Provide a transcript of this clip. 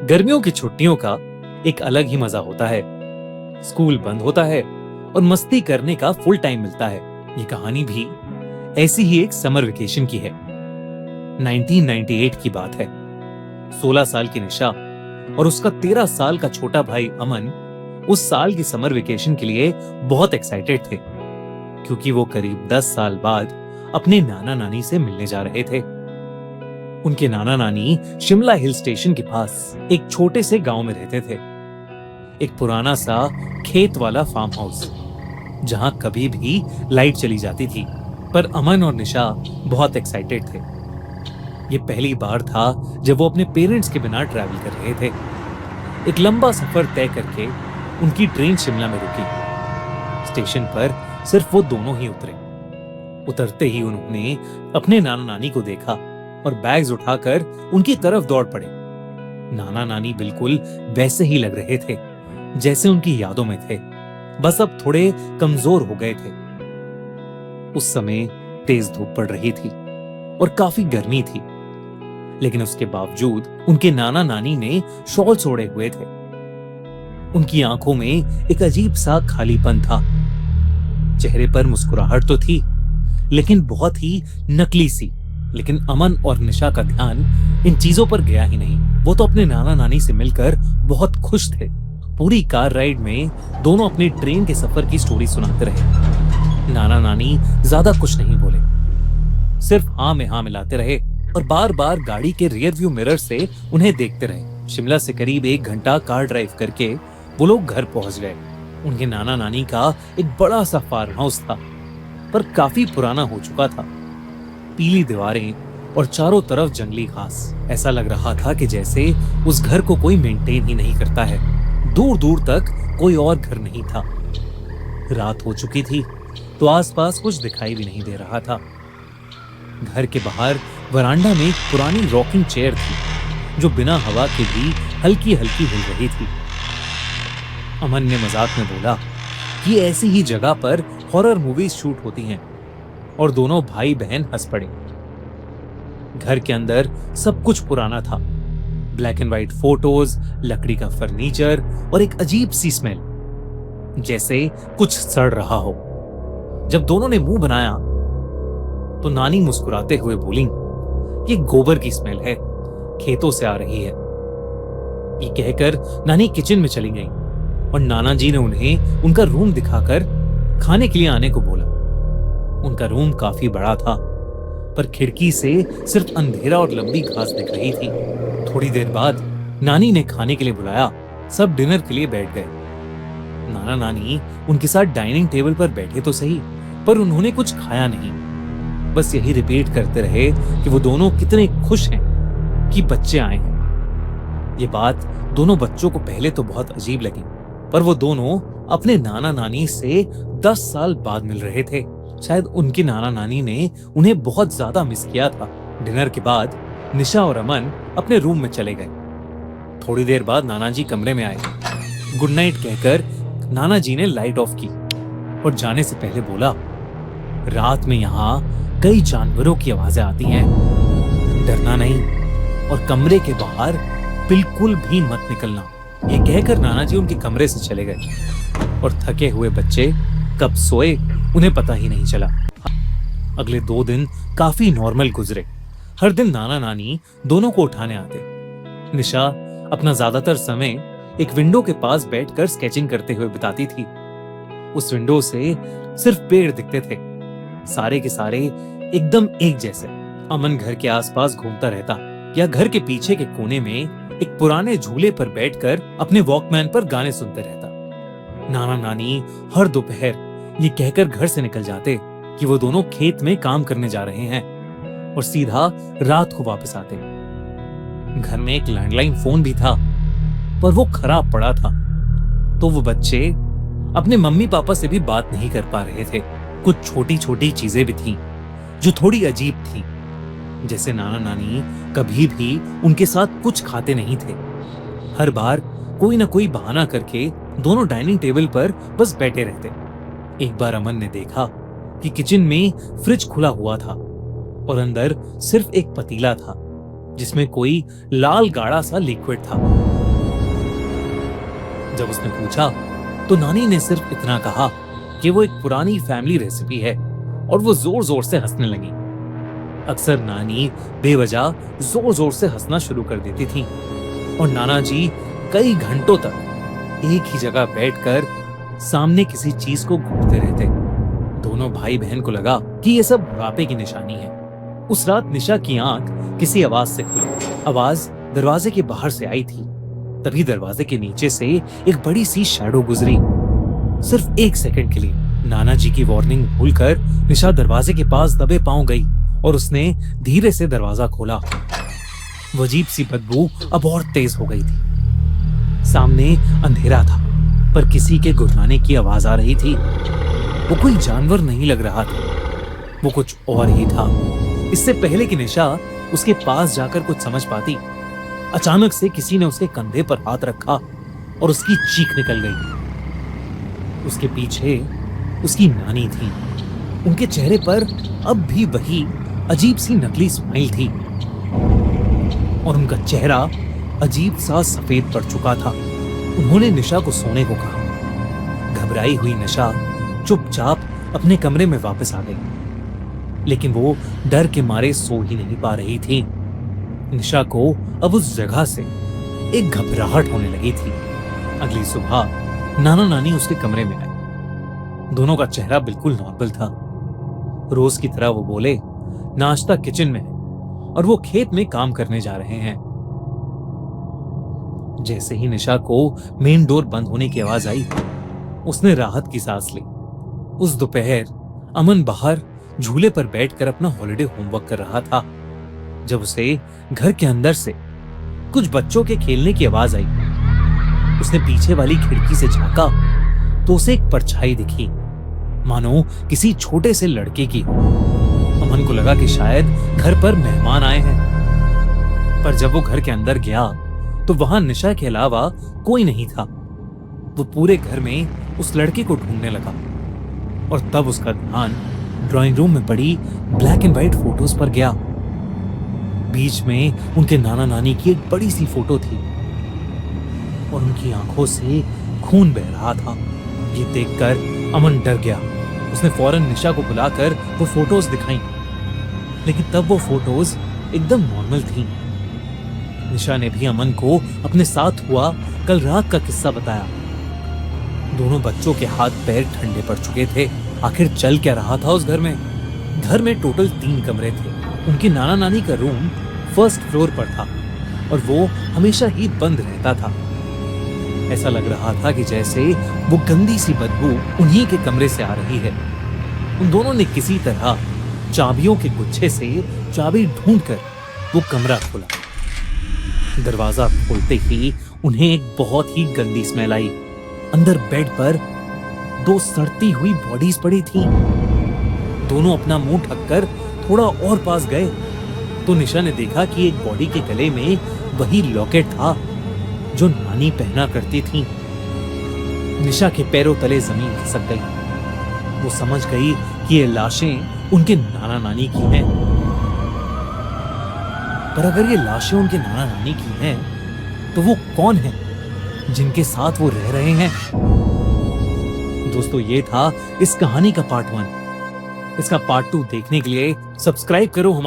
गर्मियों की छुट्टियों का एक अलग ही मजा होता है। स्कूल बंद होता है और मस्ती करने का फुल टाइम मिलता है। ये कहानी भी ऐसी ही एक समर वेकेशन की है। 1998 की बात है। 16 साल की निशा और उसका 13 साल का छोटा भाई अमन उस साल की समर वेकेशन के लिए बहुत एक्साइटेड थे, क्योंकि वो करीब 10 साल बाद अपने नाना नानी से मिलने जा रहे थे। उनके नाना नानी शिमला हिल स्टेशन के पास एक छोटे से गांव में रहते थे। एक पुराना सा खेत वाला फार्म हाउस, जहां कभी भी लाइट चली जाती थी। पर अमन और निशा बहुत एक्साइटेड थे। ये पहली बार था जब वो अपने पेरेंट्स के बिना ट्रैवल कर रहे थे। एक लंबा सफर तय करके उनकी ट्रेन शिमला में रुकी। स्टेशन पर सिर्फ वो दोनों ही उतरे। उतरते ही उन्होंने अपने नाना नानी को देखा और बैग्स उठाकर उनकी तरफ दौड़ पड़े। नाना नानी बिल्कुल वैसे ही लग रहे थे जैसे उनकी यादों में थे, बस अब थोड़े कमजोर हो गए थे। उस समय तेज धूप पड़ रही थी और काफी गर्मी थी, लेकिन उसके बावजूद उनके नाना नानी ने शॉल ओढ़े हुए थे। उनकी आंखों में एक अजीब सा खालीपन था। चेहरे पर मुस्कुराहट तो थी, लेकिन बहुत ही नकली सी। लेकिन अमन और निशा का ध्यान इन चीजों पर गया ही नहीं। वो तो अपने नाना नानी से मिलकर बहुत खुश थे। पूरी कार राइड में दोनों अपनी ट्रेन के सफर की स्टोरी सुनाते रहे। नाना नानी ज्यादा कुछ नहीं बोले, सिर्फ हाँ में हाँ मिलाते रहे और बार बार गाड़ी के रियर व्यू मिरर से उन्हें देखते रहे। शिमला से करीब 1 घंटा कार ड्राइव करके वो लोग घर पहुंच गए। उनके नाना नानी का एक बड़ा सा फार्म हाउस था, पर काफी पुराना हो चुका था। पीली दीवारें और चारों तरफ जंगली घास। ऐसा लग रहा था कि जैसे उस घर को कोई मेंटेन ही नहीं करता है। दूर दूर तक कोई और घर नहीं था। रात हो चुकी थी तो आसपास कुछ दिखाई भी नहीं दे रहा था। घर के बाहर वरांडा में एक पुरानी रॉकिंग चेयर थी, जो बिना हवा के भी हल्की हल्की हिल रही थी। अमन ने मजाक में बोला कि ऐसी ही जगह पर हॉरर मूवीज शूट होती हैं, और दोनों भाई बहन हंस पड़े। घर के अंदर सब कुछ पुराना था। ब्लैक एंड व्हाइट फोटोज, लकड़ी का फर्नीचर और एक अजीब सी स्मेल, जैसे कुछ सड़ रहा हो। जब दोनों ने मुंह बनाया तो नानी मुस्कुराते हुए बोली, ये गोबर की स्मेल है, खेतों से आ रही है। ये कहकर नानी किचन में चली गई और नाना जी ने उन्हें उनका रूम दिखाकर खाने के लिए आने को बोला। उनका रूम काफी बड़ा था, पर खिड़की से सिर्फ अंधेरा और लंबी घास दिख रही थी। थोड़ी देर बाद नानी ने खाने के लिए बुलाया। सब डिनर के लिए बैठ गए। नाना नानी उनके साथ डाइनिंग टेबल पर बैठे तो सही, पर उन्होंने कुछ खाया नहीं। बस यही रिपीट करते रहे कि वो दोनों कितने खुश हैं कि बच्चे आए हैं। ये बात दोनों बच्चों को पहले तो बहुत अजीब लगी, पर वो दोनों अपने नाना नानी से 10 साल बाद मिल रहे थे। शायद उनके नाना नानी ने उन्हें बहुत ज्यादा मिस किया था। डिनर के बाद निशा और अमन अपने रूम में चले गए। थोड़ी देर बाद नाना जी कमरे में आए। गुड नाइट कहकर नाना जी ने लाइट ऑफ की और जाने से पहले बोला, रात में यहाँ कई जानवरों की आवाजें आती हैं, डरना नहीं और कमरे के बाहर बिल्कुल भी मत निकलना। ये कहकर नाना जी उनके कमरे से चले गए और थके हुए बच्चे कब सोए उन्हें पता ही नहीं चला। अगले 2 दिन काफी नॉर्मल गुजरे। हर दिन नाना नानी दोनों को उठाने आते। निशा अपना ज्यादातर समय एक विंडो के पास बैठकर स्केचिंग करते हुए बिताती थी। उस विंडो से सिर्फ पेड़ दिखते थे, सारे के सारे एकदम एक जैसे। अमन घर के आसपास घूमता रहता या घर के पीछे के कोने में एक पुराने झूले पर बैठकर अपने वॉकमैन पर गाने सुनते रहता। नाना नानी हर दोपहर ये कहकर घर से निकल जाते कि वो दोनों खेत में काम करने जा रहे हैं, और सीधा रात को वापस आते। घर में एक लैंडलाइन फोन भी था, पर वो खराब पड़ा था, तो वो बच्चे अपने मम्मी पापा से भी बात नहीं कर पा रहे थे। कुछ छोटी छोटी चीजें भी थीं जो थोड़ी अजीब थी, जैसे नाना नानी कभी भी उनके साथ कुछ खाते नहीं थे। हर बार कोई ना कोई बहाना करके दोनों डाइनिंग टेबल पर बस बैठे रहते। एक बार अमन ने देखा कि किचन में फ्रिज खुला हुआ था और अंदर सिर्फ एक पतीला था, जिसमें कोई लाल गाढ़ा सा लिक्विड था। जब उसने पूछा तो नानी ने सिर्फ इतना कहा कि वो एक पुरानी फैमिली रेसिपी है और वो जोर जोर से हंसने लगी। अक्सर नानी बेवजह जोर जोर से हंसना शुरू कर देती थी और नाना जी कई घंटों तक एक ही जगह बैठकर सामने किसी चीज को घूरते रहते। दोनों भाई बहन को लगा कि ये सब बुढ़ापे की निशानी है। उस रात निशा की आंख किसी आवाज से खुली। आवाज दरवाजे के बाहर से आई थी। तभी दरवाजे के नीचे से एक बड़ी सी शैडो गुजरी। सिर्फ 1 सेकंड के लिए नाना जी की वार्निंग भूलकर निशा दरवाजे के पास दबे पांव गई और उसने धीरे से दरवाजा खोला। वो अजीब सी बदबू अब और तेज हो गई थी। सामने अंधेरा था पर किसी के गुर्राने की आवाज आ रही थी। वो कोई जानवर नहीं लग रहा था, वो कुछ और ही था। इससे पहले कि निशा उसके पास जाकर कुछ समझ पाती, अचानक से किसी ने उसके कंधे पर हाथ रखा और उसकी चीख निकल गई। उसके पीछे उसकी नानी थी। उनके चेहरे पर अब भी वही अजीब सी नकली स्माइल थी और उनका चेहरा अजीब सा सफेद पड़ चुका था। उन्होंने निशा को सोने को कहा। घबराई हुई निशा चुपचाप अपने कमरे में वापस आ गई, लेकिन वो डर के मारे सो ही नहीं पा रही थी। निशा को अब उस जगह से एक घबराहट होने लगी थी। अगली सुबह नाना नानी उसके कमरे में आए। दोनों का चेहरा बिल्कुल नॉर्मल था। रोज की तरह वो बोले, नाश्ता किचन में है और वो खेत में काम करने जा रहे हैं। जैसे ही निशा को मेन डोर बंद होने की आवाज आई, उसने राहत की सांस ली। उस दोपहर अमन बाहर झूले पर बैठकर अपना हॉलिडे होमवर्क कर रहा था जब उसे घर के अंदर से कुछ बच्चों के खेलने की आवाज आई। उसने पीछे वाली खिड़की से झांका तो उसे एक परछाई दिखी, मानो किसी छोटे से लड़के की हो। अमन को लगा कि शायद घर पर मेहमान आए हैं, पर जब वो घर के अंदर गया तो वहां निशा के अलावा कोई नहीं था। वो पूरे घर में उस लड़के को ढूंढने लगा और तब उसका ध्यान ड्राइंग रूम में पड़ी ब्लैक एंड व्हाइट फोटोज पर गया। बीच में उनके नाना नानी की एक बड़ी सी फोटो थी और उनकी आंखों से खून बह रहा था। ये देखकर अमन डर गया। उसने फौरन निशा को बुलाकर वो फोटोज दिखाई, लेकिन तब वो फोटोज एकदम नॉर्मल थीं। निशा ने भी अमन को अपने साथ हुआ कल रात का किस्सा बताया। दोनों बच्चों के हाथ पैर ठंडे पड़ चुके थे। आखिर चल क्या रहा था उस घर में? घर में टोटल 3 कमरे थे। उनके नाना नानी का रूम फर्स्ट फ्लोर पर था और वो हमेशा ही बंद रहता था। ऐसा लग रहा था कि जैसे वो गंदी सी बदबू उन्हीं के कमरे से आ रही है। उन दोनों ने किसी तरह चाबियों के गुच्छे से चाबी ढूंढकर वो कमरा खोला। दरवाजा खोलते ही उन्हें एक बहुत ही गंदी स्मेल आई। अंदर बेड पर 2 सड़ती हुई बॉडीज पड़ी थी। दोनों अपना मुंह ढककर थोड़ा और पास गए तो निशा ने देखा कि एक बॉडी के गले में वही लॉकेट था जो नानी पहना करती थी। निशा के पैरों तले जमीन खिसक गई। वो समझ गई कि ये लाशें उनके नाना नानी की हैं। पर अगर ये लाशें उनके नाना नानी की हैं, तो वो कौन हैं जिनके साथ वो रह रहे हैं? दोस्तों, ये था इस कहानी का पार्ट 1। इसका पार्ट 2 देखने के लिए सब्सक्राइब करो हमारा